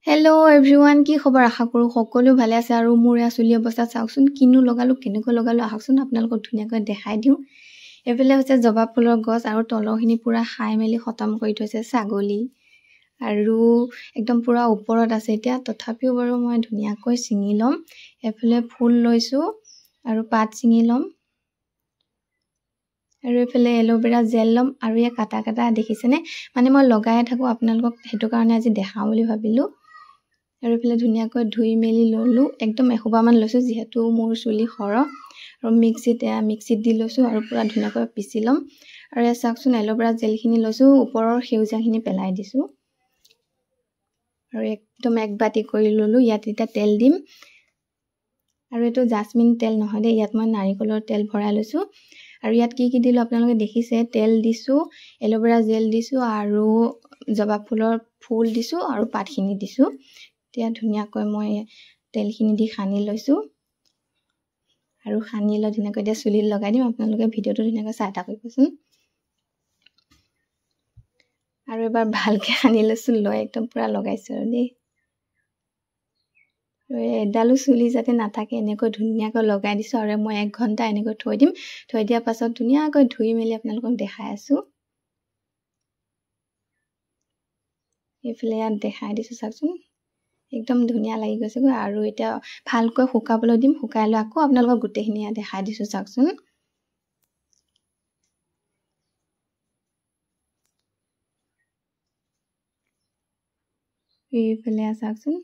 Hello' everyone, কি খবৰ? আশা কৰোঁ সকলো ভালে আছে আৰু মোৰ চুলি অৱস্থা চাওকচোন, কিনো লগালো কেনেকৈ লগালো আহকচোন আপোনালোকক ধুনীয়াকৈ দেখাই দিওঁ। এইফালে হৈছে জবা ফুলৰ গছ আৰু তলৰখিনি পুৰা খাই মেলি খতম কৰি থৈছে ছাগলী আৰু একদম পুৰা ওপৰত আছে এতিয়া। তথাপিও বাৰু মই ধুনীয়াকৈ ছিঙি ল'ম। এইফালে ফুল লৈছোঁ আৰু পাত ছিঙি ল'ম আৰু এইফালে এল'ভেৰা জেল ল'ম আৰু এই কাটা দেখিছেনে, মানে মই লগাই থাকোঁ আপোনালোকক সেইটো কাৰণে আজি দেখাওঁ বুলি ভাবিলোঁ। আৰু এইফালে ধুনীয়াকৈ ধুই মেলি ল'লোঁ, একদম এসোপামান লৈছোঁ যিহেতু মোৰ চুলি সৰহ। আৰু মিক্সিত দি লৈছোঁ আৰু পুৰা ধুনীয়াকৈ পিচি ল'ম। আৰু এয়া চাওকচোন এল'ভেৰা জেলখিনি লৈছোঁ, ওপৰৰ সেউজীয়াখিনি পেলাই দিছোঁ আৰু একদম এক বাতি কৰি ল'লোঁ। ইয়াত এতিয়া তেল দিম আৰু এইটো জাস্মিন তেল নহয় দেই, ইয়াত মই নাৰিকলৰ তেল ভৰাই লৈছোঁ। আৰু ইয়াত কি দিলোঁ আপোনালোকে দেখিছে, তেল দিছোঁ, এল'ভেৰা জেল দিছোঁ আৰু জবা ফুলৰ ফুল দিছোঁ আৰু পাতখিনি দিছোঁ। এতিয়া ধুনীয়াকৈ মই তেলখিনি দি সানি লৈছোঁ আৰু সানি লৈ ধুনীয়াকৈ এতিয়া চুলিত লগাই দিম। আপোনালোকে ভিডিঅ'টো ধুনীয়াকৈ চাই থাকিবচোন। আৰু এবাৰ ভালকৈ সানি লৈছোঁ, লৈ একদম পূৰা লগাইছোঁ আৰু দেই। আৰু এডালো চুলি যাতে নাথাকে এনেকৈ ধুনীয়াকৈ লগাই দিছোঁ আৰু মই 1 ঘণ্টা এনেকৈ থৈ দিম। থৈ দিয়াৰ পাছত ধুনীয়াকৈ ধুই মেলি আপোনালোকক দেখাই আছোঁ। এইফালে ইয়াত দেখাই দিছোঁ চাওকচোন, একদম ধুনীয়া লাগি গৈছেগৈ। আৰু এতিয়া ভালকৈ শুকাবলৈ দিম, শুকাই লৈ আকৌ আপোনালোকক গোটেইখিনি ইয়াত দেখাই দিছোঁ চাওকচোন। এইফালে চাওকচোন,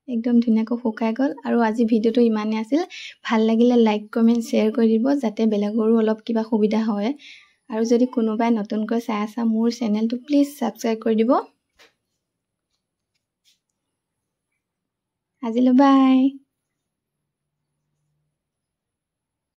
একদম ধুনীয়াকৈ শুকাই গ'ল। আৰু আজি ভিডিঅ'টো ইমানেই আছিল। ভাল লাগিলে লাইক কমেণ্ট শ্বেয়াৰ কৰি দিব যাতে বেলেগৰো অলপ কিবা সুবিধা হয়। আৰু যদি কোনোবাই নতুনকৈ চাই আছা মোৰ চেনেলটো প্লিজ ছাবস্ক্ৰাইব কৰি দিব। আজিলৈ বাই।